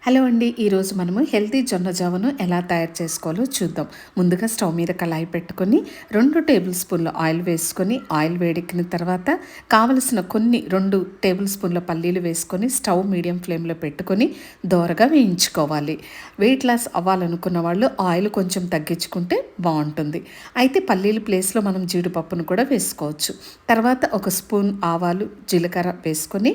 Hello అండి, ఈరోజు మనము హెల్తీ జొన్న జావను ఎలా తయారు చేసుకోవాలో చూద్దాం. ముందుగా స్టవ్ మీద కళాయి పెట్టుకొని 2 టేబుల్ స్పూన్ల ఆయిల్ వేసుకొని, ఆయిల్ వేడెక్కిన తర్వాత కావలసిన కొన్ని 2 టేబుల్ స్పూన్ల పల్లీలు వేసుకొని స్టవ్ మీడియం ఫ్లేమ్లో పెట్టుకొని దోరగా వేయించుకోవాలి. వెయిట్ లాస్ అవ్వాలనుకున్న వాళ్ళు ఆయిల్ కొంచెం తగ్గించుకుంటే బాగుంటుంది. అయితే పల్లీల ప్లేస్లో మనం జీడిపప్పును కూడా వేసుకోవచ్చు. తర్వాత ఒక స్పూన్ ఆవాలు, జీలకర్ర వేసుకొని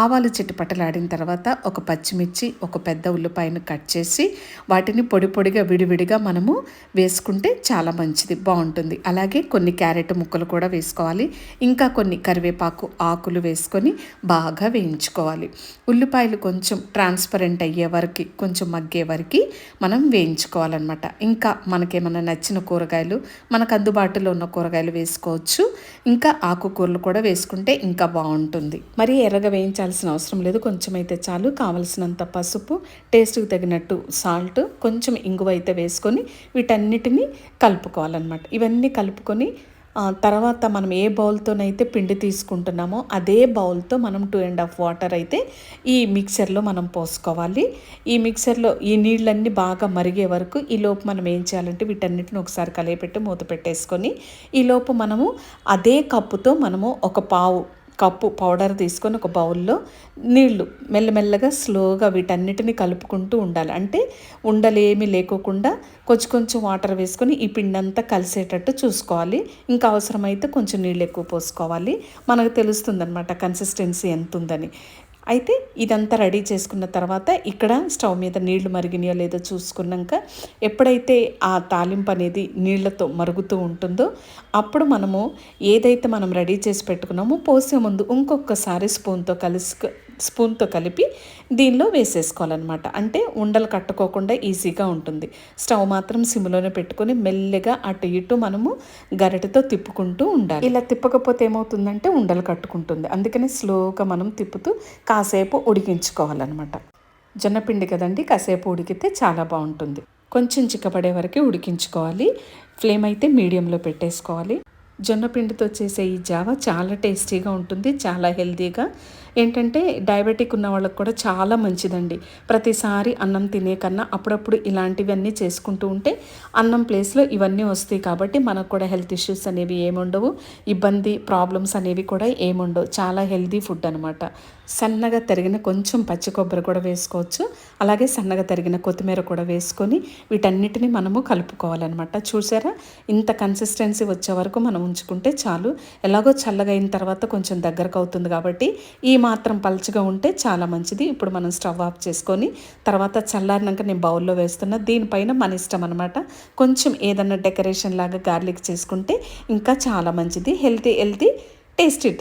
ఆవాలు చిటపటలాడిన తర్వాత ఒక పచ్చిమిర్చి, ఒక పెద్ద ఉల్లిపాయను కట్ చేసి వాటిని పొడి పొడిగా విడివిడిగా మనము వేసుకుంటే చాలా మంచిది, బాగుంటుంది. అలాగే కొన్ని క్యారెట్ ముక్కలు కూడా వేసుకోవాలి. ఇంకా కొన్ని కరివేపాకు ఆకులు వేసుకొని బాగా వేయించుకోవాలి. ఉల్లిపాయలు కొంచెం ట్రాన్స్పరెంట్ అయ్యే వరకు, కొంచెం మగ్గే వరకు మనం వేయించుకోవాలన్నమాట. ఇంకా మనకేమైనా నచ్చిన కూరగాయలు, మనకు అందుబాటులో ఉన్న కూరగాయలు వేసుకోవచ్చు. ఇంకా ఆకుకూరలు కూడా వేసుకుంటే ఇంకా బాగుంటుంది. మరి ఎర్రగా వేయించాల్సిన అవసరం లేదు, కొంచెం అయితే చాలు. కావలసినంత పసుపు, టేస్ట్కి తగినట్టు సాల్ట్, కొంచెం ఇంగువ అయితే వేసుకొని వీటన్నిటిని కలుపుకోవాలన్నమాట. ఇవన్నీ కలుపుకొని తర్వాత మనం ఏ బౌల్తోనైతే పిండి తీసుకుంటున్నామో అదే బౌల్తో మనం 2.5 వాటర్ అయితే ఈ మిక్సర్లో మనం పోసుకోవాలి. ఈ మిక్సర్లో ఈ నీళ్ళన్నీ బాగా మరిగే వరకు ఈలోపు మనం ఏం చేయాలంటే వీటన్నిటిని ఒకసారి కలియపెట్టి మూత పెట్టేసుకొని, ఈలోపు మనము అదే కప్పుతో మనము ఒక పావు కప్పు పౌడర్ తీసుకొని ఒక బౌల్లో నీళ్లు మెల్లమెల్లగా స్లోగా వీటన్నిటిని కలుపుకుంటూ ఉండాలి. అంటే ఉండలేమి లేకోకుండా కొంచెం కొంచెం వాటర్ వేసుకొని ఈ పిండి అంతా కలిసేటట్టు చూసుకోవాలి. ఇంకా అవసరమైతే కొంచెం నీళ్ళు ఎక్కువ పోసుకోవాలి. మనకు తెలుస్తుందన్నమాట కన్సిస్టెన్సీ ఎంత ఉందని. అయితే ఇదంతా రెడీ చేసుకున్న తర్వాత ఇక్కడ స్టవ్ మీద నీళ్లు మరిగినాయో లేదో చూసుకున్నాక, ఎప్పుడైతే ఆ తాలింపు అనేది నీళ్లతో మరుగుతూ ఉంటుందో అప్పుడు మనము ఏదైతే మనం రెడీ చేసి పెట్టుకున్నామో పోసే ముందు ఇంకొకసారి స్పూన్తో కలిపి దీనిలో వేసేసుకోవాలన్నమాట. అంటే ఉండలు కట్టుకోకుండా ఈజీగా ఉంటుంది. స్టవ్ మాత్రం సిమ్లోనే పెట్టుకొని మెల్లగా అటు ఇటు మనము గరిటెతో తిప్పుకుంటూ ఉండాలి. ఇలా తిప్పకపోతే ఏమవుతుందంటే ఉండలు కట్టుకుంటుంది. అందుకని స్లోగా మనం తిప్పుతూ కాసేపు ఉడికించుకోవాలన్నమాట. జొన్నపిండి కదండి, కాసేపు ఉడికితే చాలా బాగుంటుంది. కొంచెం చిక్కబడే వరకు ఉడికించుకోవాలి. ఫ్లేమ్ అయితే మీడియంలో పెట్టేసుకోవాలి. జొన్నపిండితో చేసే ఈ జావ చాలా టేస్టీగా ఉంటుంది, చాలా హెల్తీగా. ఏంటంటే డయాబెటిక్ ఉన్న వాళ్ళకి కూడా చాలా మంచిదండి. ప్రతిసారి అన్నం తినే కన్నా అప్పుడప్పుడు ఇలాంటివన్నీ చేసుకుంటూ ఉంటే అన్నం ప్లేస్లో ఇవన్నీ వస్తాయి. కాబట్టి మనకు కూడా హెల్త్ ఇష్యూస్ అనేవి ఏముండవు, ప్రాబ్లమ్స్ అనేవి కూడా ఏముండవు. చాలా హెల్తీ ఫుడ్ అనమాట. సన్నగా తరిగిన కొంచెం పచ్చి కొబ్బరి కూడా వేసుకోవచ్చు. అలాగే సన్నగా తరిగిన కొత్తిమీర కూడా వేసుకొని వీటన్నిటిని మనము కలుపుకోవాలన్నమాట. చూసారా, ఇంత కన్సిస్టెన్సీ వచ్చే వరకు మనం ఉంచుకుంటే చాలు. ఎలాగో చల్లగా అయిన తర్వాత కొంచెం దగ్గరకు అవుతుంది కాబట్టి ఈ మాత్రం పలుచగా ఉంటే చాలా మంచిది. ఇప్పుడు మనం స్టవ్ ఆఫ్ చేసుకొని తర్వాత చల్లారినాక నేను బౌల్లో వేస్తున్నా. దీనిపైన మన ఇష్టం అనమాట. కొంచెం ఏదన్నా డెకరేషన్ లాగా గార్లిక్ చేసుకుంటే ఇంకా చాలా మంచిది. Healthy tasty.